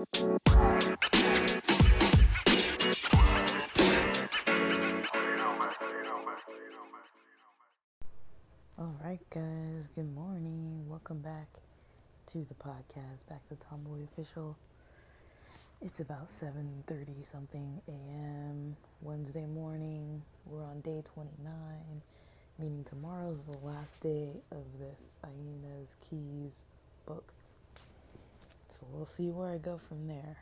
Alright guys, good morning. Welcome back to the podcast, back to Tomboy Official. It's about 7:30 something a.m. Wednesday morning. We're on day 29, meaning tomorrow's the last day of this Aina's Keys book. So we'll see where I go from there.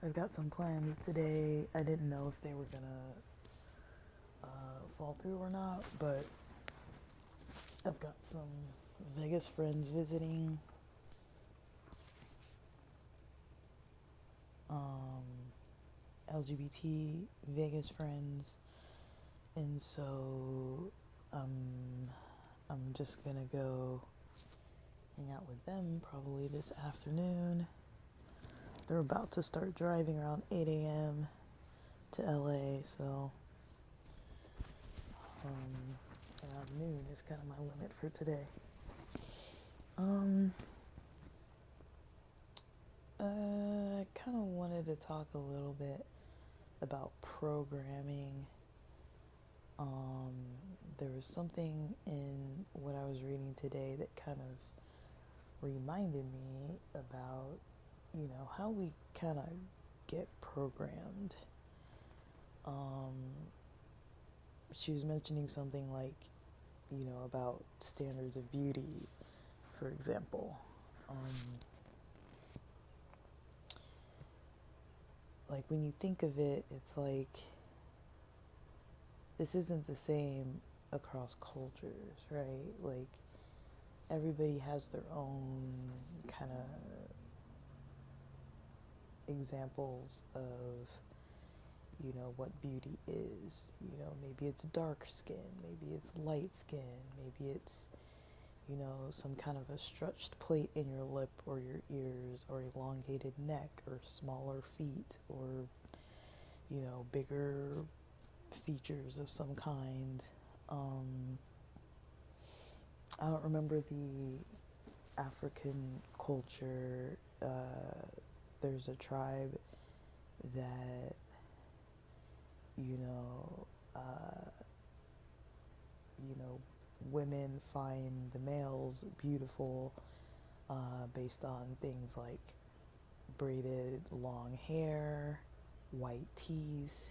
I've got some plans today. I didn't know if they were gonna fall through or not, but I've got some Vegas friends visiting. LGBT Vegas friends, and so I'm just gonna go hang out with them probably this afternoon. They're about to start driving around 8 a.m. to LA, so around noon is kind of my limit for today. I kind of wanted to talk a little bit about programming. There was something in what I was reading today that kind of reminded me about, how we kind of get programmed. She was mentioning something like, about standards of beauty, for example. Like when you think of it, it's like this isn't the same across cultures, right? Like everybody has their own kind of examples of, what beauty is. Maybe it's dark skin, maybe it's light skin, maybe it's, some kind of a stretched plate in your lip or your ears, or elongated neck, or smaller feet, or, bigger features of some kind. I don't remember the African culture. There's a tribe that, women find the males beautiful based on things like braided long hair, white teeth,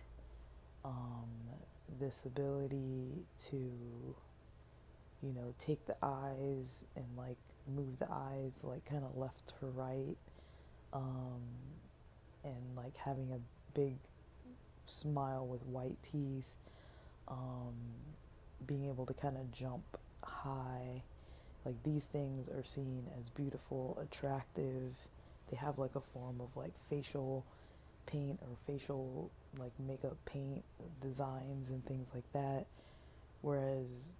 this ability to, take the eyes and like move the eyes like kind of left to right, and like having a big smile with white teeth, being able to kind of jump high. Like these things are seen as beautiful, attractive. They have like a form of like facial paint or facial like makeup paint designs and things like that. Whereas,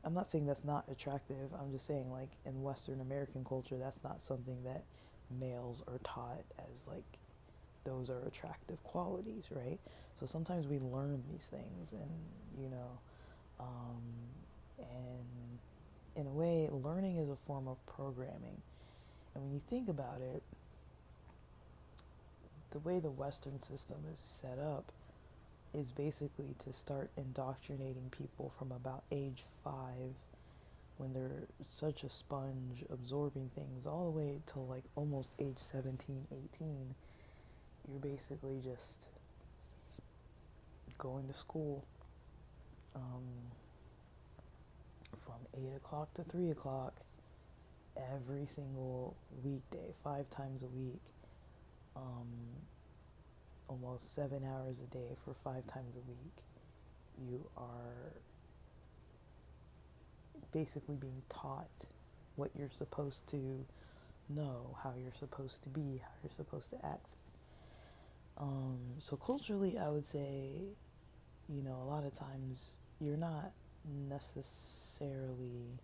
I'm not saying that's not attractive. I'm just saying like in Western American culture, that's not something that males are taught as like those are attractive qualities, right? So sometimes we learn these things, and and in a way, learning is a form of programming. And when you think about it, the way the Western system is set up is basically to start indoctrinating people from about age 5, when they're such a sponge absorbing things, all the way till like almost age 17, 18. You're basically just going to school from 8 o'clock to 3 o'clock every single weekday, 5 times a week, almost 7 hours a day for 5 times a week. You are basically being taught what you're supposed to know, how you're supposed to be, how you're supposed to act. So culturally, I would say, a lot of times you're not necessarily,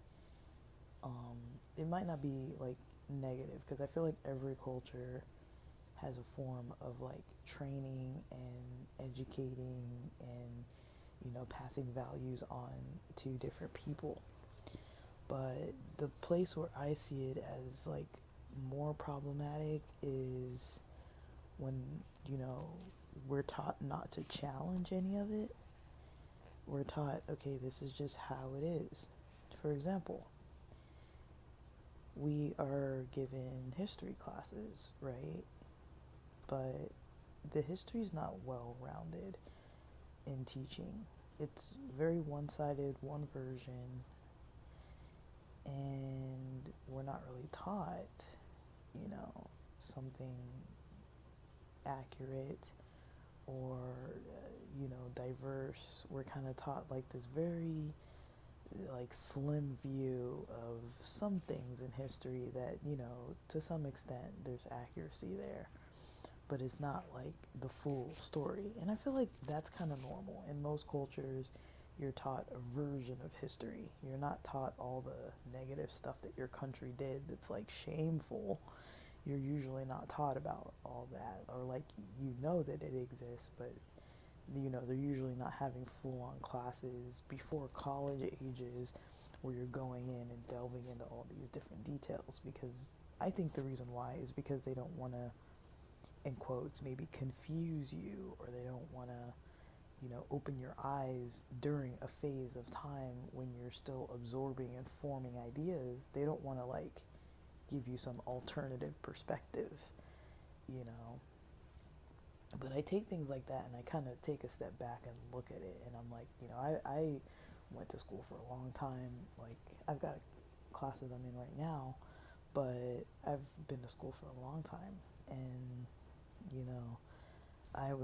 it might not be like negative, because I feel like every culture has a form of like training and educating and, passing values on to different people. But the place where I see it as like more problematic is when, you know, we're taught not to challenge any of it. We're taught, okay, this is just how it is. For example, we are given history classes, right? But the history is not well rounded in teaching. It's very one sided, one version, and we're not really taught, you know, something accurate or, you know, diverse. We're kind of taught like this very like slim view of some things in history that, you know, to some extent there's accuracy there, but it's not like the full story. And I feel like that's kind of normal. In most cultures, you're taught a version of history. You're not taught all the negative stuff that your country did that's like shameful. You're usually not taught about all that, or like you know that it exists, but you know they're usually not having full-on classes before college ages where you're going in and delving into all these different details, because I think the reason why is because they don't want to, in quotes, maybe confuse you, or they don't want to, you know, open your eyes during a phase of time when you're still absorbing and forming ideas. They don't want to like give you some alternative perspective, you know. But I take things like that and I kind of take a step back and look at it, and I'm like, you know, I went to school for a long time. Like, I've got classes I'm in right now, but I've been to school for a long time. And, you know, I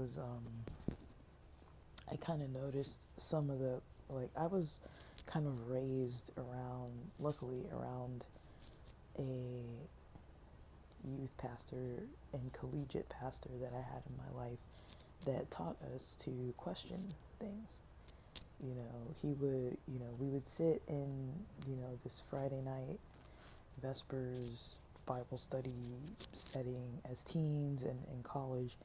kind of noticed some of the, like, I was kind of raised around, luckily, around a youth pastor and collegiate pastor that I had in my life that taught us to question things. You know, he would, you know, we would sit in, you know, this Friday night Vespers Bible study setting as teens and in college,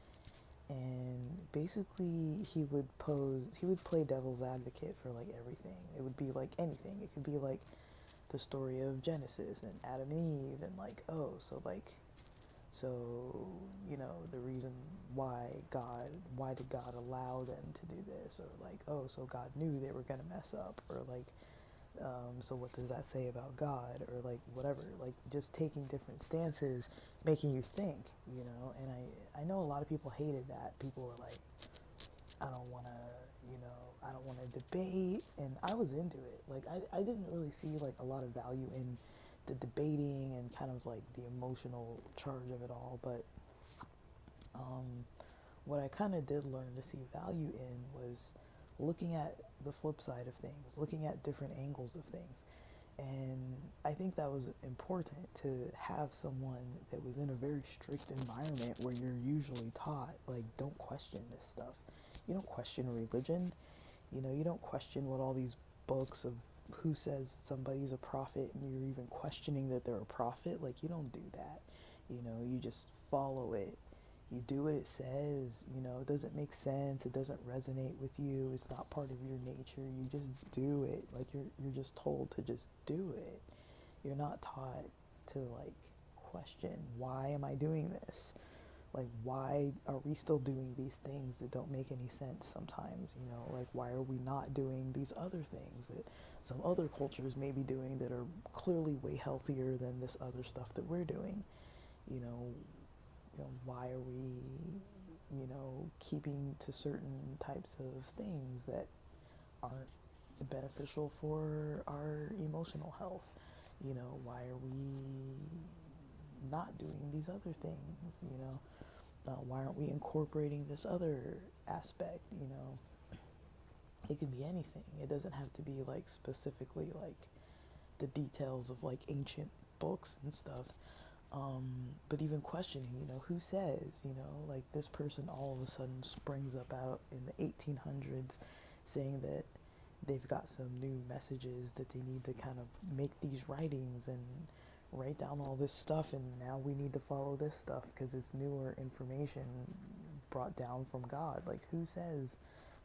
and basically he would play devil's advocate for like everything. It would be like anything. It could be like the story of Genesis and Adam and Eve, and like, oh, so, you know, the reason why did God allow them to do this? Or like, oh, so God knew they were going to mess up. Or like, so what does that say about God? Or like, whatever. Like, just taking different stances, making you think, you know? And I know a lot of people hated that. People were like, I don't want to, you know, I don't want to debate. And I was into it. Like, I didn't really see like a lot of value in the debating and kind of like the emotional charge of it all, but what I kind of did learn to see value in was looking at the flip side of things, looking at different angles of things. And I think that was important, to have someone that was in a very strict environment where you're usually taught, like, don't question this stuff. You don't question religion. You know, you don't question what all these books of who says somebody's a prophet, and you're even questioning that they're a prophet. Like, you don't do that. You know, you just follow it. You do what it says. You know, it doesn't make sense. It doesn't resonate with you. It's not part of your nature. You just do it. Like, you're just told to just do it. You're not taught to like question, why am I doing this? Like, why are we still doing these things that don't make any sense sometimes? You know, like, why are we not doing these other things that some other cultures may be doing that are clearly way healthier than this other stuff that we're doing? You know, why are we, you know, keeping to certain types of things that aren't beneficial for our emotional health? You know, why are we not doing these other things? You know, why aren't we incorporating this other aspect? You know, it could be anything. It doesn't have to be like specifically like the details of like ancient books and stuff. But even questioning, you know, who says, you know, like this person all of a sudden springs up out in the 1800s saying that they've got some new messages that they need to kind of make these writings and write down all this stuff, and now we need to follow this stuff because it's newer information brought down from God. Like, who says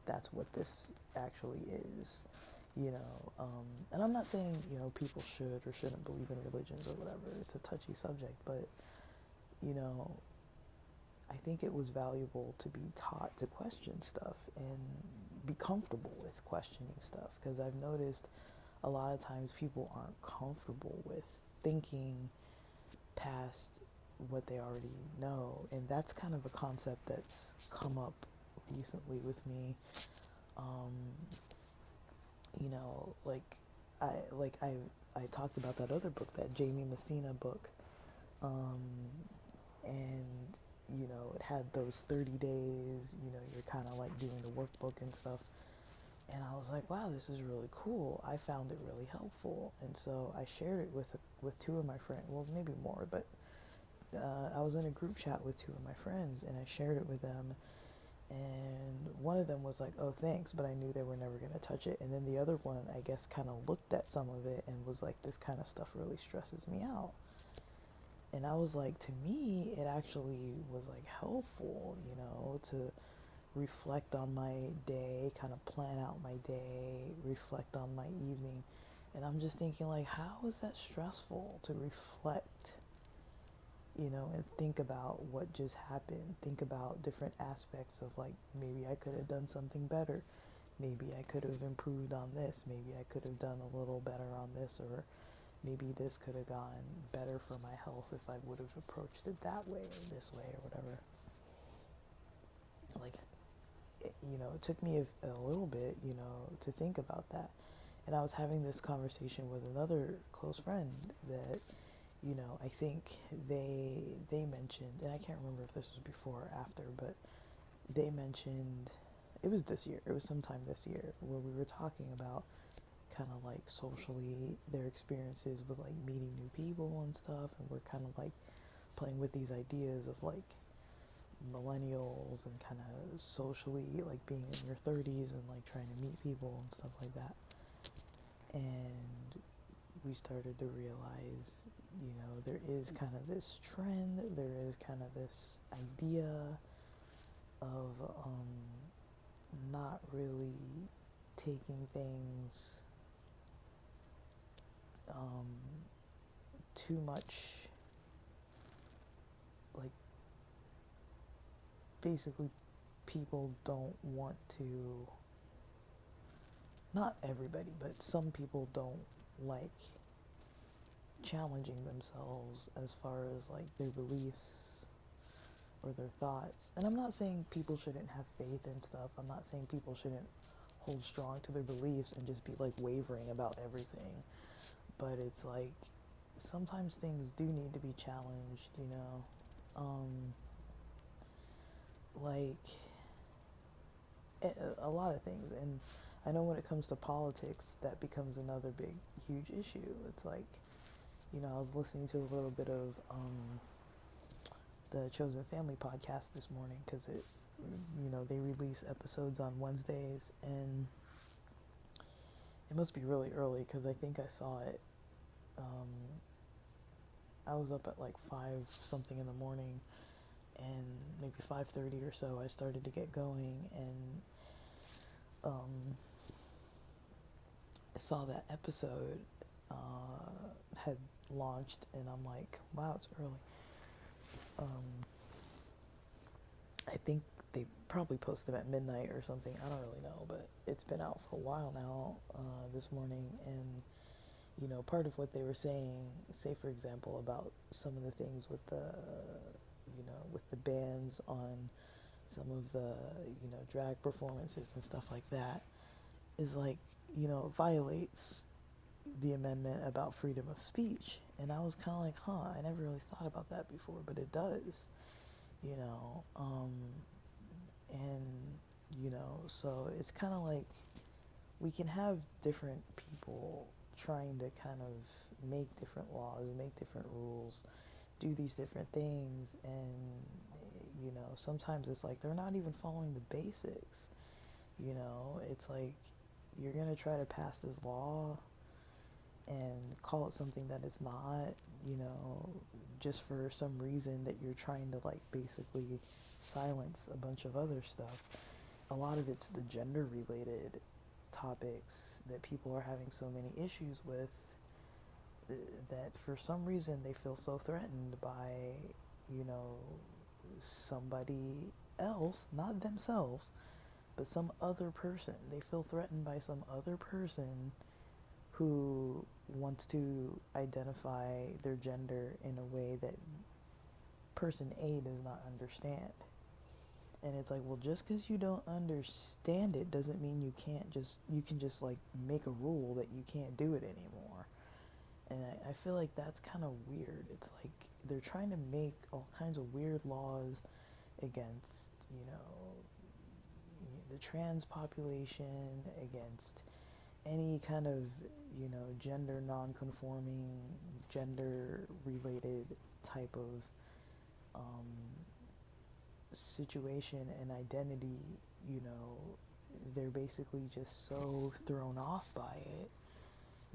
that's what this actually is? And I'm not saying, people should or shouldn't believe in religions or whatever. It's a touchy subject, but, you know, I think it was valuable to be taught to question stuff and be comfortable with questioning stuff, because I've noticed a lot of times people aren't comfortable with thinking past what they already know, and that's kind of a concept that's come up recently with me. um, like I talked about that other book, that Jamie Messina book, um, and it had those 30 days. You're kind of like doing the workbook and stuff, and I was like, wow, this is really cool. I found it really helpful, and so I shared it with two of my friends. Well, maybe more, but I was in a group chat with two of my friends, and I shared it with them. And one of them was like, oh, thanks, but I knew they were never going to touch it. And then the other one, I guess, kind of looked at some of it and was like, this kind of stuff really stresses me out. And I was like, to me, it actually was like helpful, to reflect on my day, kind of plan out my day, reflect on my evening. And I'm just thinking, like, how is that stressful to reflect, and think about what just happened? Think about different aspects of, like, maybe I could have done something better. Maybe I could have improved on this. Maybe I could have done a little better on this, or maybe this could have gone better for my health if I would have approached it that way or this way or whatever. Like, it took me a little bit, to think about that. And I was having this conversation with another close friend that, I think they mentioned, and I can't remember if this was before or after, but they mentioned, it was this year, it was sometime this year, where we were talking about kind of like socially their experiences with like meeting new people and stuff, and we're kind of like playing with these ideas of like millennials and kind of socially like being in your 30s and like trying to meet people and stuff like that. And we started to realize, there is kind of this trend, there is kind of this idea of not really taking things too much, like, basically people don't want to, not everybody, but some people don't like challenging themselves as far as like their beliefs or their thoughts. And I'm not saying people shouldn't have faith and stuff. I'm not saying people shouldn't hold strong to their beliefs and just be like wavering about everything. But it's like sometimes things do need to be challenged, like a lot of things. And I know when it comes to politics, that becomes another big, huge issue. It's like, I was listening to a little bit of the Chosen Family podcast this morning, because they release episodes on Wednesdays, and it must be really early because I think I saw it. I was up at like 5 something in the morning, and maybe 5:30 or so I started to get going, and I saw that episode had launched, and I'm like, wow, it's early. I think they probably posted at midnight or something. I don't really know, but it's been out for a while now. This morning, and part of what they were saying, say for example, about some of the things with the bans on some of the drag performances and stuff like that, is like, violates the amendment about freedom of speech. And I was kind of like, I never really thought about that before, but it does, and so it's kind of like we can have different people trying to kind of make different laws, make different rules, do these different things, and sometimes it's like they're not even following the basics. It's like you're gonna try to pass this law and call it something that it's not, just for some reason that you're trying to like basically silence a bunch of other stuff. A lot of it's the gender related topics that people are having so many issues with, that for some reason they feel so threatened by, you know, somebody else, not themselves, but some other person. They feel threatened by some other person who wants to identify their gender in a way that person A does not understand. And it's like, well, just because you don't understand it doesn't mean you can just like make a rule that you can't do it anymore. And I feel like that's kind of weird. It's like they're trying to make all kinds of weird laws against, you know, the trans population, against any kind of, you know, gender non-conforming, gender related type of situation and identity. You know, they're basically just so thrown off by it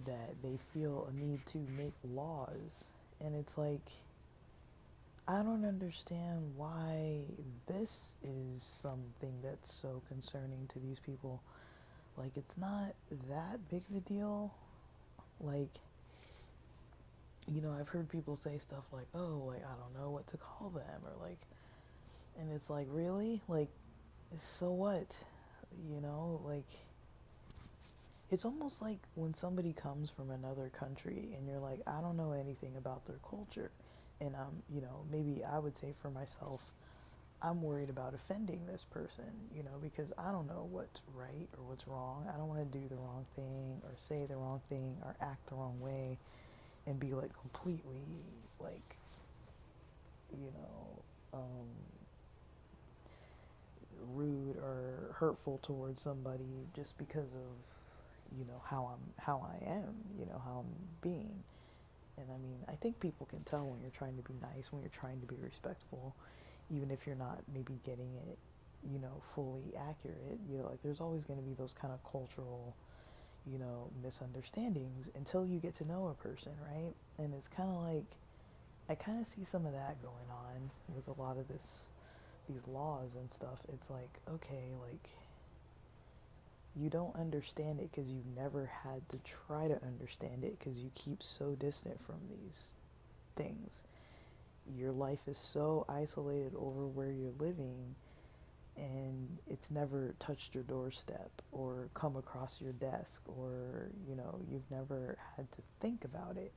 that they feel a need to make laws. And it's like, I don't understand why this is something that's so concerning to these people. Like, it's not that big of a deal. Like, you know, I've heard people say stuff like, oh, like, I don't know what to call them, or like, and it's like, really? Like, so what? You know, like, it's almost like when somebody comes from another country and you're like, I don't know anything about their culture. And you know, maybe I would say for myself, I'm worried about offending this person, you know, because I don't know what's right or what's wrong. I don't want to do the wrong thing or say the wrong thing or act the wrong way and be like completely like, you know, rude or hurtful towards somebody just because of, you know, how I am, you know, how I'm being. And I mean, I think people can tell when you're trying to be nice, when you're trying to be respectful, even if you're not maybe getting it, you know, fully accurate. You know, like there's always going to be those kind of cultural, you know, misunderstandings until you get to know a person, right? And it's kind of like, I kind of see some of that going on with a lot of these laws and stuff. It's like, okay, like, you don't understand it because you've never had to try to understand it because you keep so distant from these things. Your life is so isolated over where you're living, and it's never touched your doorstep or come across your desk, or, you know, you've never had to think about it.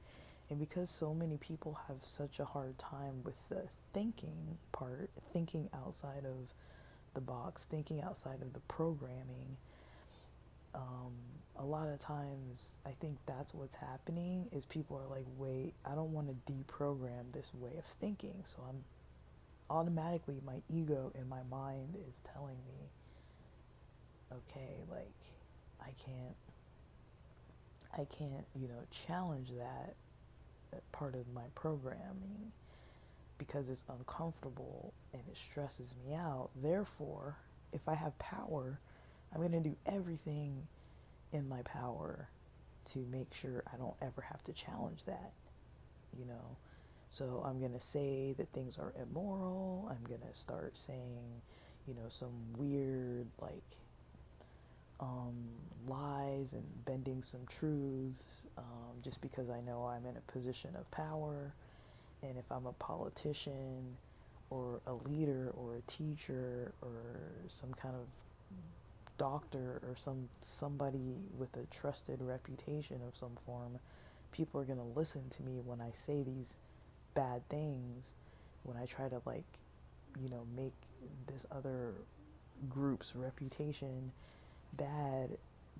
And because so many people have such a hard time with the thinking part, thinking outside of the box, thinking outside of the programming, a lot of times I think that's what's happening is people are like, wait, I don't want to deprogram this way of thinking. So I'm automatically, my ego in my mind is telling me, okay, like I can't, you know, challenge that part of my programming because it's uncomfortable and it stresses me out. Therefore, if I have power, I'm going to do everything in my power to make sure I don't ever have to challenge that, you know. So I'm going to say that things are immoral. I'm going to start saying, you know, some weird, like, lies and bending some truths, just because I know I'm in a position of power. And if I'm a politician or a leader or a teacher or some kind of doctor or somebody with a trusted reputation of some form, people are going to listen to me when I say these bad things, when I try to, like, you know, make this other group's reputation bad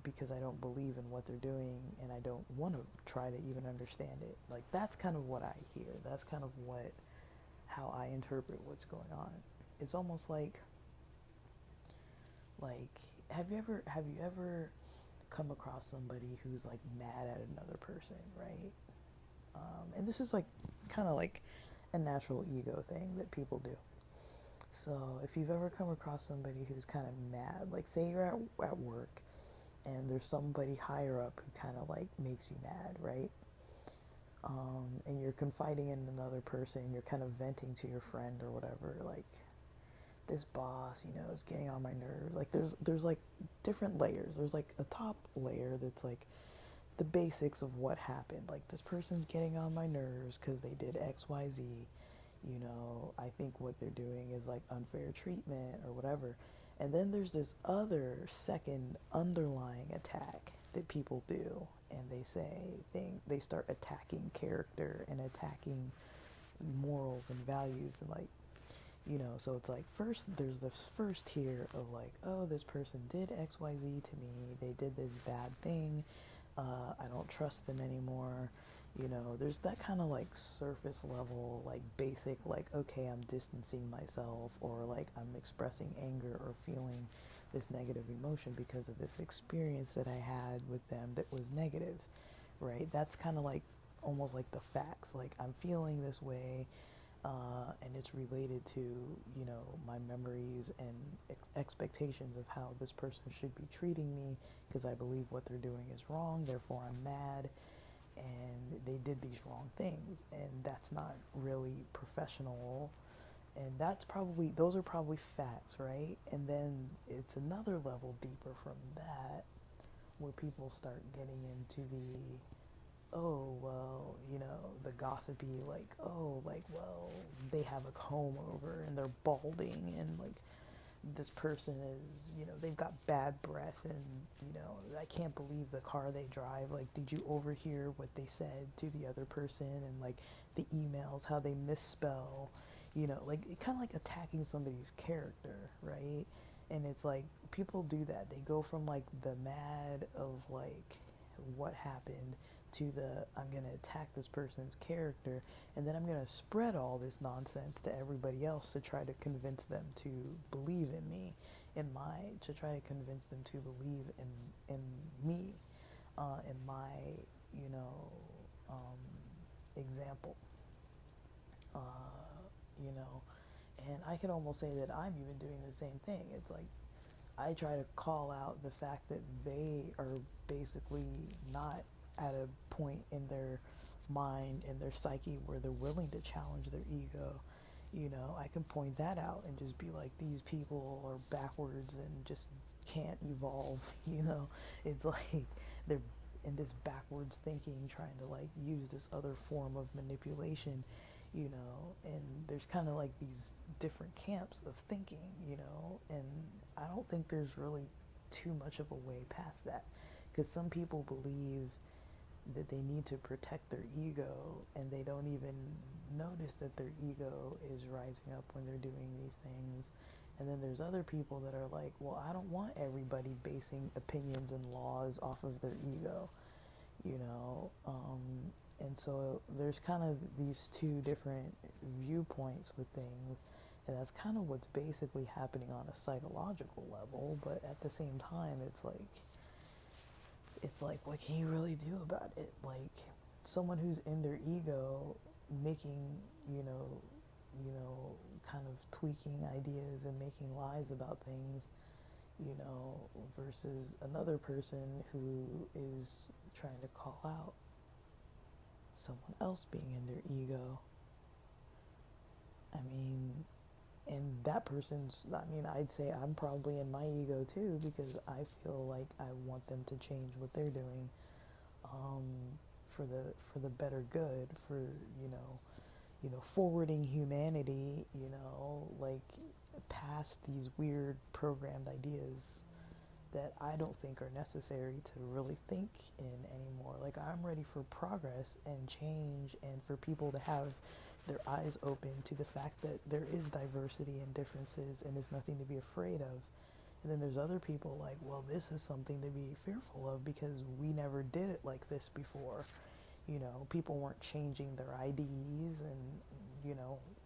because I don't believe in what they're doing and I don't want to try to even understand it. Like, that's kind of what I hear. That's kind of how I interpret what's going on. It's almost like have you ever come across somebody who's like mad at another person, right? And this is like kind of like a natural ego thing that people do. So if you've ever come across somebody who's kind of mad, like say you're at work and there's somebody higher up who kind of like makes you mad, right? And you're confiding in another person, you're kind of venting to your friend or whatever, like, this boss, you know, is getting on my nerves. Like there's like different layers. There's like a top layer that's like the basics of what happened. Like this person's getting on my nerves because they did XYZ. You know, I think what they're doing is like unfair treatment or whatever. And then there's this other second underlying attack that people do, and they start attacking character and attacking morals and values and like, you know, so it's like first there's this first tier of like, oh, this person did XYZ to me, they did this bad thing, I don't trust them anymore. You know, there's that kind of like surface level, like basic, like, okay, I'm distancing myself, or like I'm expressing anger or feeling this negative emotion because of this experience that I had with them that was negative, right? That's kind of like almost like the facts. Like, I'm feeling this way, and it's related to, you know, my memories and expectations of how this person should be treating me because I believe what they're doing is wrong, therefore I'm mad, and they did these wrong things, and that's not really professional. And those are probably facts, right? And then it's another level deeper from that where people start getting into the, oh, well, you know, the gossipy, like, oh, like, well, they have a comb over and they're balding, and like this person is, you know, they've got bad breath, and, you know, I can't believe the car they drive. Like, did you overhear what they said to the other person? And like the emails, how they misspell, you know, like kind of like attacking somebody's character, right? And it's like people do that. They go from like the mad of like what happened to the I'm going to attack this person's character, and then I'm going to spread all this nonsense to everybody else to try to convince them to believe in me, to try to convince them to believe in me, in my, you know, example, uh, you know, and I could almost say that I'm even doing the same thing. It's like I try to call out the fact that they are basically not at a point in their mind and their psyche where they're willing to challenge their ego. You know, I can point that out and just be like, these people are backwards and just can't evolve. You know, it's like they're in this backwards thinking, trying to like use this other form of manipulation, you know, and there's kind of like these different camps of thinking, you know, and I don't think there's really too much of a way past that, because some people believe that they need to protect their ego, and they don't even notice that their ego is rising up when they're doing these things. And then there's other people that are like, well, I don't want everybody basing opinions and laws off of their ego, you know. And so there's kind of these two different viewpoints with things, and that's kind of what's basically happening on a psychological level. But at the same time, it's like, what can you really do about it? Like, someone who's in their ego, making, you know, kind of tweaking ideas and making lies about things, you know, versus another person who is trying to call out someone else being in their ego. I mean, and that person's, I mean, I'd say I'm probably in my ego too, because I feel like I want them to change what they're doing, um, for the better good, for, forwarding humanity, like past these weird programmed ideas that I don't think are necessary to really think in anymore. Like, I'm ready for progress and change, and for people to have their eyes open to the fact that there is diversity and differences, and there's nothing to be afraid of. And then there's other people like, well, this is something to be fearful of because we never did it like this before. You know, people weren't changing their IDs and,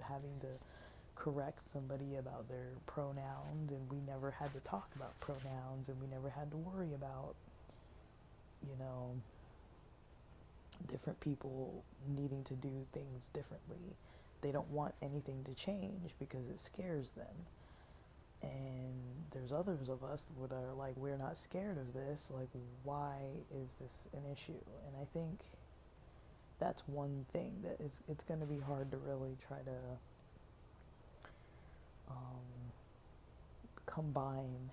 having to correct somebody about their pronouns, and we never had to talk about pronouns, and we never had to worry about, different people needing to do things differently. They don't want anything to change because it scares them. And there's others of us that are like, we're not scared of this. Like, why is this an issue? And I think that's one thing that it's going to be hard to really try to combine,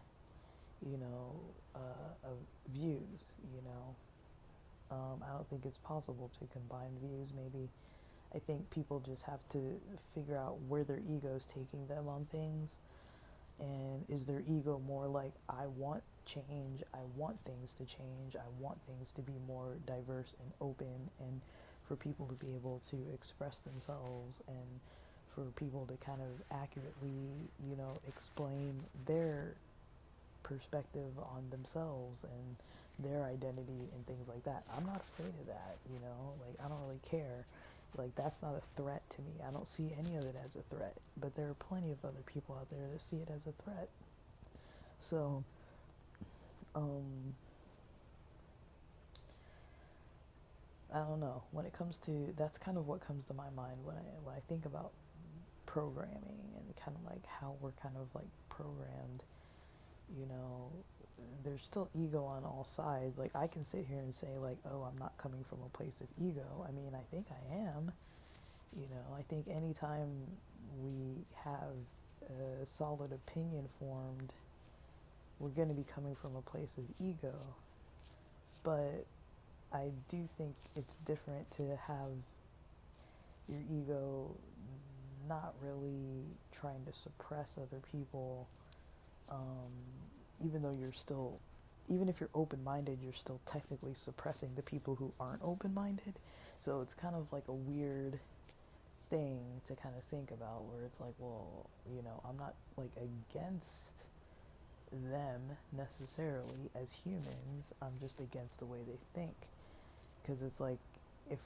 views, I don't think it's possible to combine views. Maybe I think people just have to figure out where their ego's taking them on things. And is their ego more like, I want change, I want things to change, I want things to be more diverse and open, and for people to be able to express themselves, and for people to kind of accurately, explain their perspective on themselves and their identity and things like that. I'm not afraid of that, like, I don't really care. Like, that's not a threat to me. I don't see any of it as a threat, but there are plenty of other people out there that see it as a threat. So, I don't know. When it comes to, that's kind of what comes to my mind when I think about programming and kind of like how we're kind of like programmed. There's still ego on all sides. Like, I can sit here and say like, oh, I'm not coming from a place of ego. I mean, I think I am. I think anytime we have a solid opinion formed, we're going to be coming from a place of ego. But I do think it's different to have your ego not really trying to suppress other people, even though even if you're open-minded, you're still technically suppressing the people who aren't open-minded. So it's kind of like a weird thing to kind of think about, where it's like, well, I'm not like against them necessarily as humans. I'm just against the way they think, because it's like, if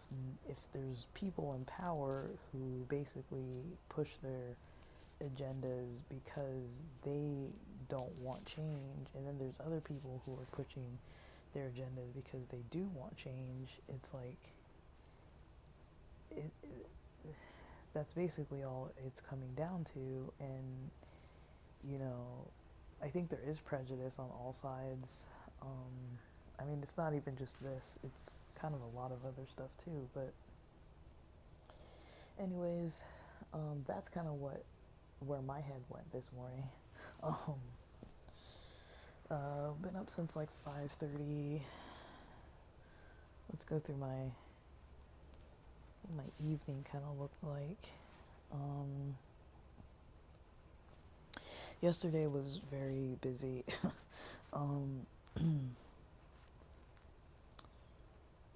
there's people in power who basically push their agendas because they don't want change, and then there's other people who are pushing their agendas because they do want change, it's like that's basically all it's coming down to. And I think there is prejudice on all sides. I mean, it's not even just this, it's kind of a lot of other stuff too. But anyways, that's kind of where my head went this morning. Been up since like 5:30. Let's go through what my evening kind of looked like. Yesterday was very busy.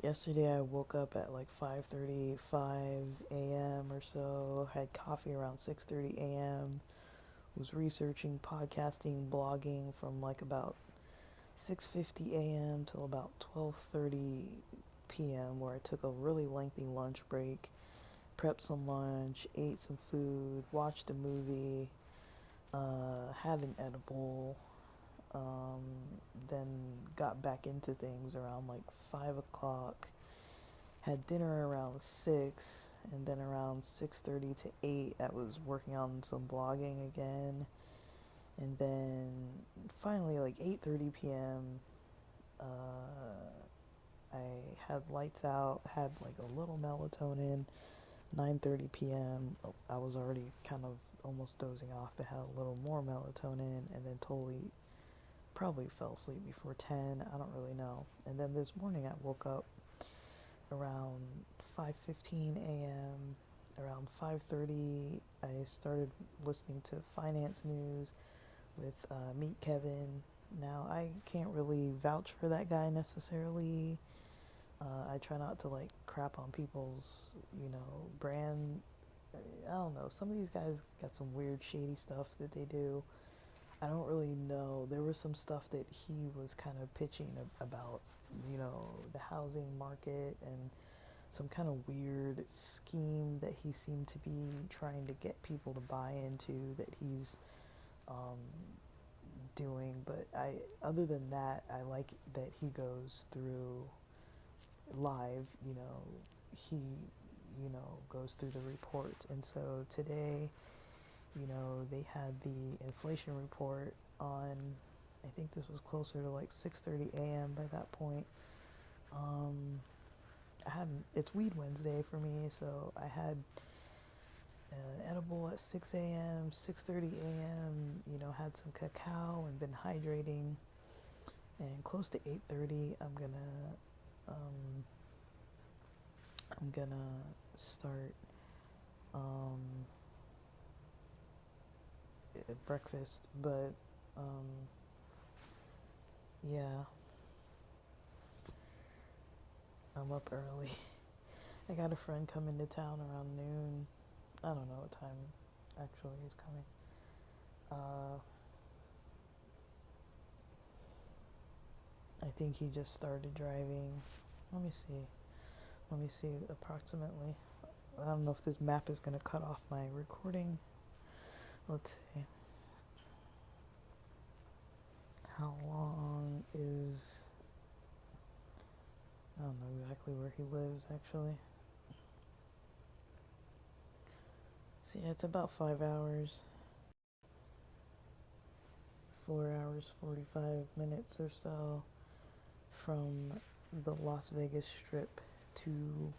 Yesterday I woke up at like 5:35 a.m. or so, had coffee around 6:30 a.m., was researching, podcasting, blogging from like about 6:50 a.m. till about 12:30 p.m., where I took a really lengthy lunch break, prepped some lunch, ate some food, watched a movie, had an edible, then got back into things around like 5 o'clock, had dinner around 6, and then around 6:30 to 8 I was working on some blogging again, and then finally like 8:30 p.m. I had lights out, had like a little melatonin. 9:30 p.m. I was already kind of almost dozing off, but had a little more melatonin, and then probably fell asleep before 10. I don't really know. And then this morning I woke up around 5:15 a.m. Around 5:30 I started listening to finance news with Meet Kevin. Now, I can't really vouch for that guy necessarily. I try not to like crap on people's, brand. I don't know. Some of these guys got some weird shady stuff that they do. I don't really know. There was some stuff that he was kind of pitching about, the housing market, and some kind of weird scheme that he seemed to be trying to get people to buy into, that he's doing. But other than that, I like that he goes through live, he, goes through the reports. And so today, they had the inflation report on, I think this was closer to like 6:30 a.m. by that point. It's Weed Wednesday for me, so I had edible at 6 a.m., 6:30 a.m., had some cacao and been hydrating. And close to 8:30, I'm gonna start breakfast, but yeah, I'm up early. I got a friend coming to town around noon. I don't know what time actually he's coming. I think he just started driving. Let me see approximately. I don't know if this map is going to cut off my recording. Let's see. How long is... I don't know exactly where he lives, actually. So yeah, it's about 5 hours. 4 hours, 45 minutes or so from the Las Vegas Strip to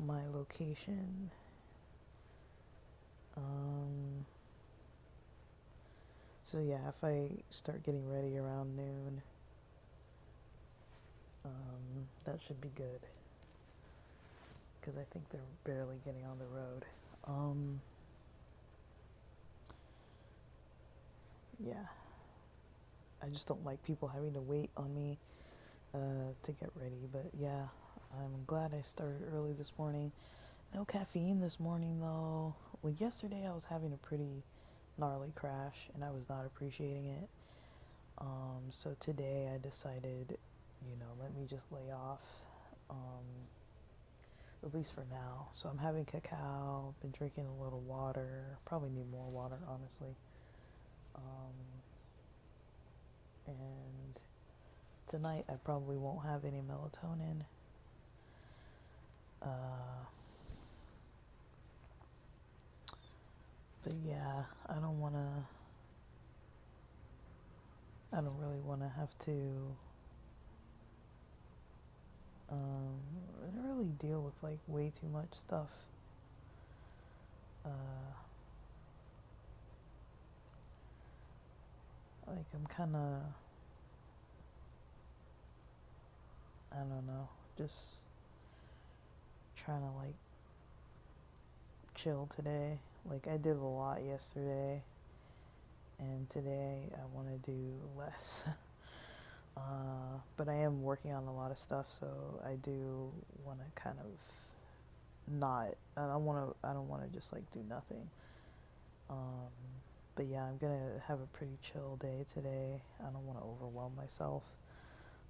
my location. So yeah, if I start getting ready around noon, that should be good, because I think they're barely getting on the road. Yeah, I just don't like people having to wait on me to get ready, but yeah, I'm glad I started early this morning. No caffeine this morning though. Well, yesterday I was having a pretty gnarly crash and I was not appreciating it. So today I decided, let me just lay off, at least for now. So I'm having cacao, been drinking a little water, probably need more water, honestly. And tonight I probably won't have any melatonin. But yeah, I don't really want to have to really deal with like way too much stuff. Like I'm kind of, I don't know, just trying to like chill today. Like I did a lot yesterday, and today I want to do less. But I am working on a lot of stuff, so I do want to kind of not. I don't want to just like do nothing. But yeah, I'm gonna have a pretty chill day today. I don't want to overwhelm myself.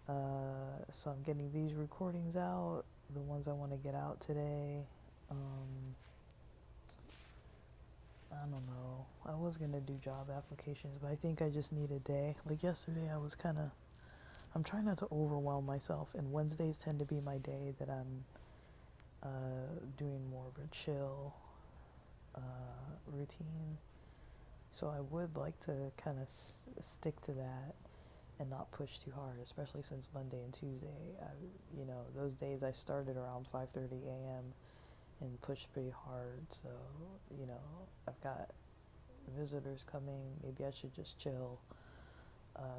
So I'm getting these recordings out, the ones I want to get out today. I don't know. I was gonna do job applications, but I think I just need a day. Like yesterday, I'm trying not to overwhelm myself, and Wednesdays tend to be my day that I'm doing more of a chill routine. So I would like to kind of stick to that and not push too hard, especially since Monday and Tuesday, those days I started around 5:30 a.m. and pushed pretty hard. So, I've got visitors coming. Maybe I should just chill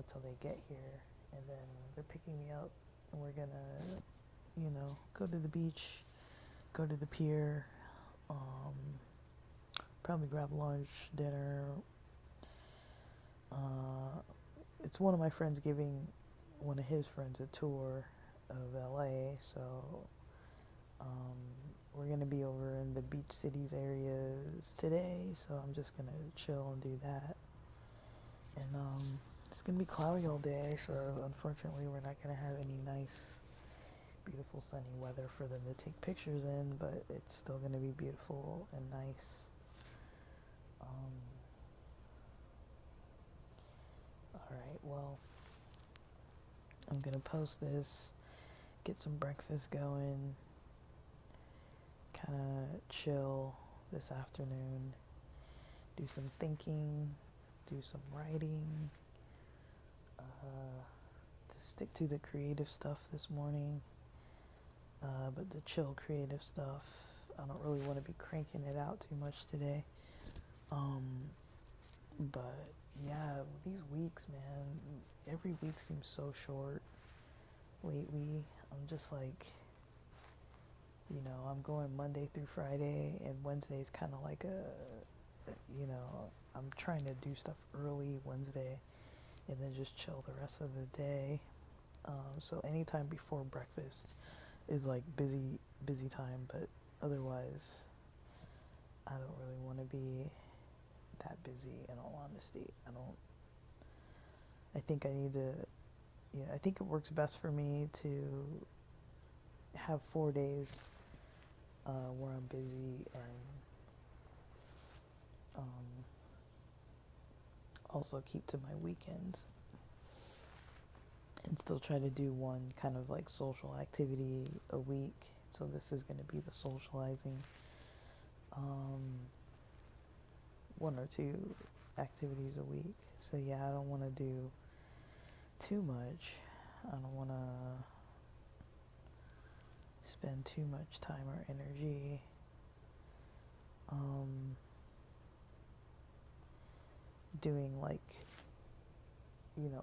till they get here, and then they're picking me up, and we're gonna, go to the beach, go to the pier, probably grab lunch, dinner. It's one of my friends giving one of his friends a tour of LA, so we're gonna be over in the beach cities areas today, so I'm just gonna chill and do that. And it's gonna be cloudy all day, so unfortunately we're not gonna have any nice, beautiful sunny weather for them to take pictures in, but it's still gonna be beautiful and nice. Alright, well, I'm gonna post this, get some breakfast going, kind of chill this afternoon, do some thinking, do some writing, just stick to the creative stuff this morning, but the chill creative stuff I don't really want to be cranking it out too much today. But yeah, these weeks, man, every week seems so short lately. I'm just like, I'm going Monday through Friday, and Wednesday is kind of like I'm trying to do stuff early Wednesday and then just chill the rest of the day. So anytime before breakfast is like busy time, but otherwise, I don't really want to be that busy, in all honesty. I think I need to, I think it works best for me to have 4 days where I'm busy, and also keep to my weekends, and still try to do one kind of like social activity a week. So this is going to be the socializing, 1 or 2 activities a week. So yeah, I don't want to do too much. I don't want to spend too much time or energy doing like,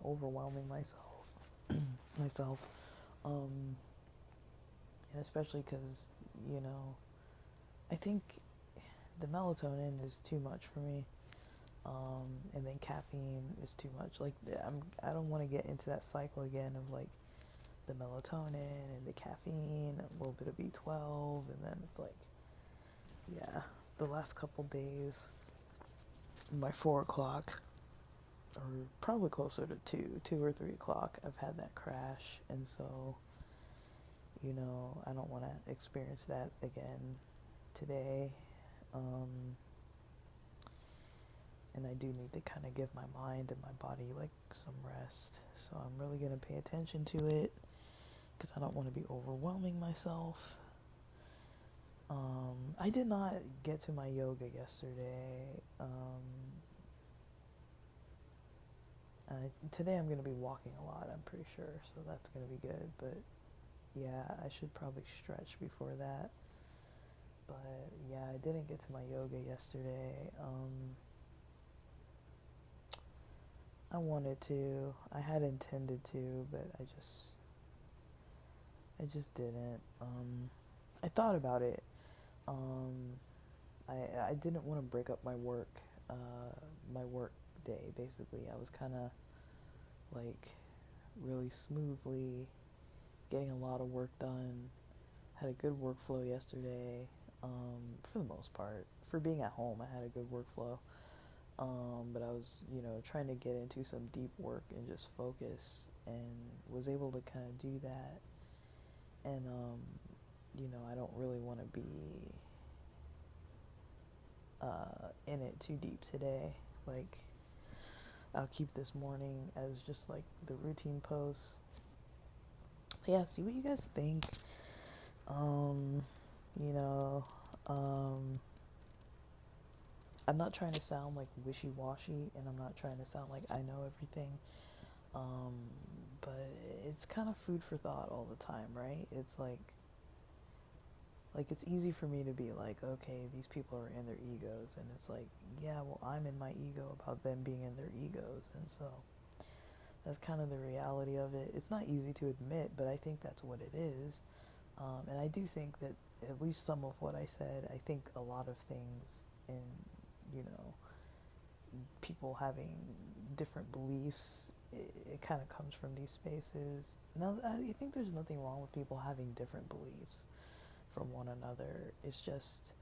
overwhelming myself, and especially because, I think the melatonin is too much for me, and then caffeine is too much. Like, I don't want to get into that cycle again of like the melatonin and the caffeine, and a little bit of B12, and then it's like, yeah, the last couple days, by 4 o'clock, or probably closer to 2 or 3 o'clock, I've had that crash, and so, I don't want to experience that again today, and I do need to kind of give my mind and my body like some rest, so I'm really going to pay attention to it, because I don't want to be overwhelming myself. I did not get to my yoga yesterday. Today I'm going to be walking a lot, I'm pretty sure, so that's going to be good, but yeah, I should probably stretch before that. But yeah, I didn't get to my yoga yesterday. I wanted to. I had intended to, but I just didn't. I thought about it. I didn't want to break up my work day, basically. I was kind of like really smoothly getting a lot of work done. Had a good workflow yesterday, for the most part. For being at home, I had a good workflow. But I was, trying to get into some deep work and just focus, and was able to kind of do that. And, I don't really want to be in it too deep today. Like, I'll keep this morning as just like the routine posts. But yeah, see what you guys think. I'm not trying to sound like wishy-washy, and I'm not trying to sound like I know everything. But it's kind of food for thought all the time, right? It's like it's easy for me to be like, okay, these people are in their egos, and it's like, yeah, well, I'm in my ego about them being in their egos, and so that's kind of the reality of it. It's not easy to admit, but I think that's what it is. And I do think that at least some of what I said, I think a lot of things in, people having different beliefs, it kind of comes from these spaces. Now, I think there's nothing wrong with people having different beliefs from one another. It's just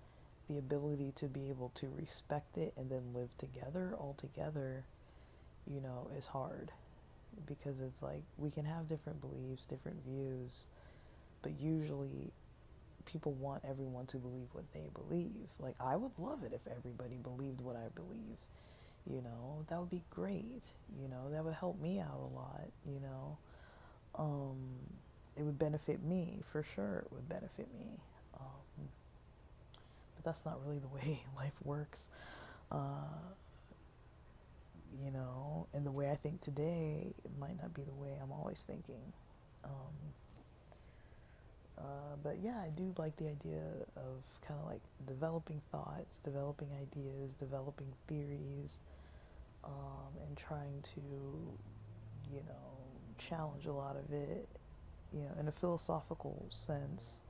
the ability to be able to respect it and then live together all together, is hard, because it's like we can have different beliefs, different views, but usually people want everyone to believe what they believe. Like, I would love it if everybody believed what I believe. That would be great. That would help me out a lot. It would benefit me, for sure. It would benefit me. But that's not really the way life works. And the way I think today, it might not be the way I'm always thinking. But yeah, I do like the idea of kind of like developing thoughts, developing ideas, developing theories, and trying to, challenge a lot of it, in a philosophical sense.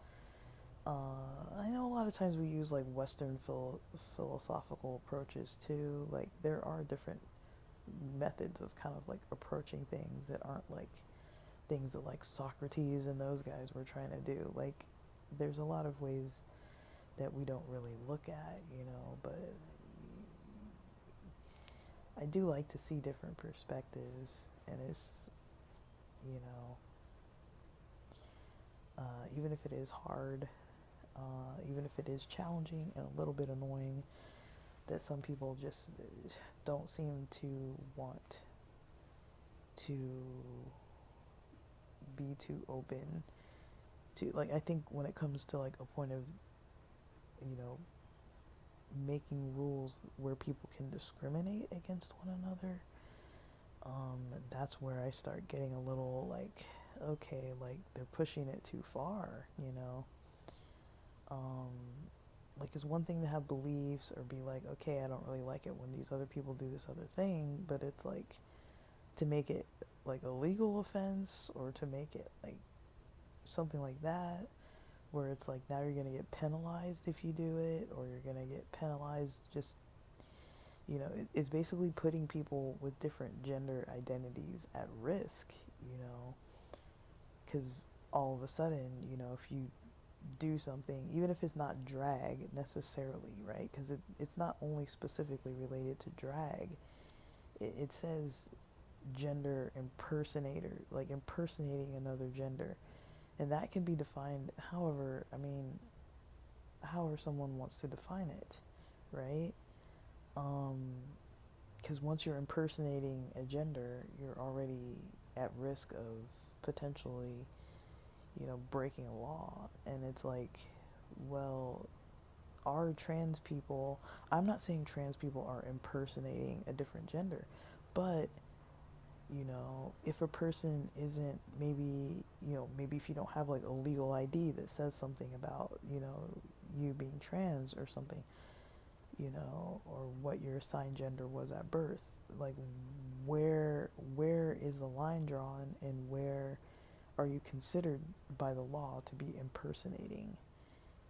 I know a lot of times we use like Western philosophical approaches too. Like there are different methods of kind of like approaching things that aren't like things that like Socrates and those guys were trying to do. Like there's a lot of ways that we don't really look at, but I do like to see different perspectives, and it's, you know, even if it is hard, even if it is challenging and a little bit annoying, that some people just don't seem to want to be too open to. Like, I think when it comes to like a point of, you know, making rules where people can discriminate against one another, that's where I start getting a little like, okay, like they're pushing it too far, like it's one thing to have beliefs or be like, okay, I don't really like it when these other people do this other thing, but it's like to make it like a legal offense or to make it like something like that, where it's like now you're gonna get penalized if you do it, or you're gonna get penalized just, it's basically putting people with different gender identities at risk, because all of a sudden, if you do something, even if it's not drag necessarily, right? Because it's not only specifically related to drag. It says gender impersonator, like impersonating another gender. And that can be defined however someone wants to define it, right? Because once you're impersonating a gender, you're already at risk of potentially, breaking a law. And it's like, well, are trans people, I'm not saying trans people are impersonating a different gender, but, if a person isn't, maybe if you don't have like a legal ID that says something about, you being trans or something, or what your assigned gender was at birth, like where is the line drawn, and where are you considered by the law to be impersonating?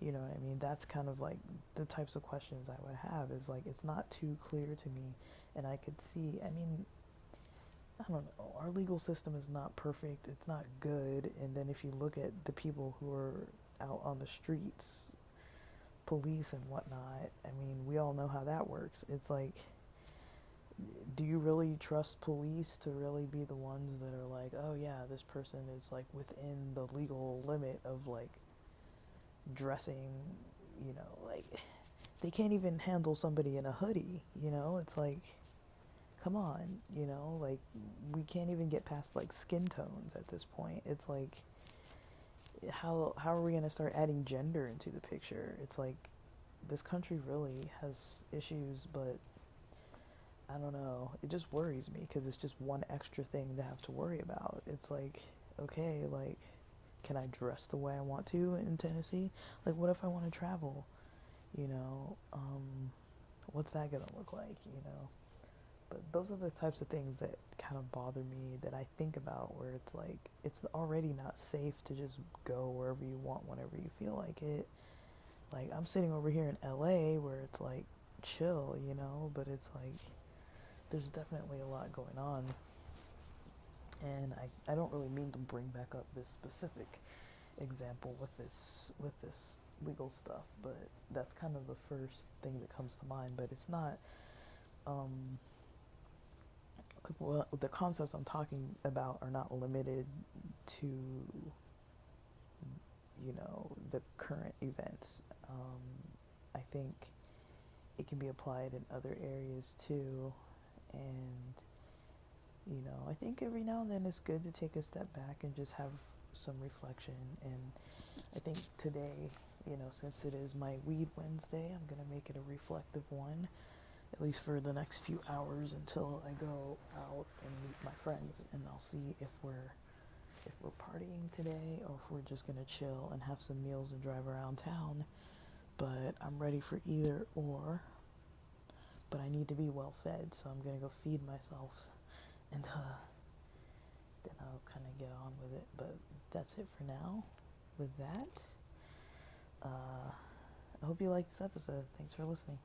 You know what I mean? That's kind of like the types of questions I would have, is like, it's not too clear to me. And I could see, I don't know, our legal system is not perfect, it's not good. And then if you look at the people who are out on the streets, police and whatnot, we all know how that works. It's like, do you really trust police to really be the ones that are like, oh yeah, this person is like within the legal limit of like dressing, like they can't even handle somebody in a hoodie, it's like, come on, like we can't even get past like skin tones at this point. It's like, how are we going to start adding gender into the picture? It's like, this country really has issues, but I don't know, it just worries me because it's just one extra thing to have to worry about. It's like, okay, like, can I dress the way I want to in Tennessee? Like, what if I want to travel? What's that gonna look like? But those are the types of things that kind of bother me, that I think about, where it's like, it's already not safe to just go wherever you want whenever you feel like it. Like, I'm sitting over here in LA where it's like chill, but it's like there's definitely a lot going on. And I don't really mean to bring back up this specific example with this legal stuff, but that's kind of the first thing that comes to mind. But it's not, well, the concepts I'm talking about are not limited to, the current events. I think it can be applied in other areas too. And, I think every now and then it's good to take a step back and just have some reflection. And I think today, since it is my Weed Wednesday, I'm going to make it a reflective one, at least for the next few hours until I go out and meet my friends. And I'll see if we're if we're partying today or if we're just gonna chill and have some meals and drive around town. But I'm ready for either or. But I need to be well fed, so I'm gonna go feed myself, and then I'll kind of get on with it. But that's it for now. With that, I hope you liked this episode. Thanks for listening.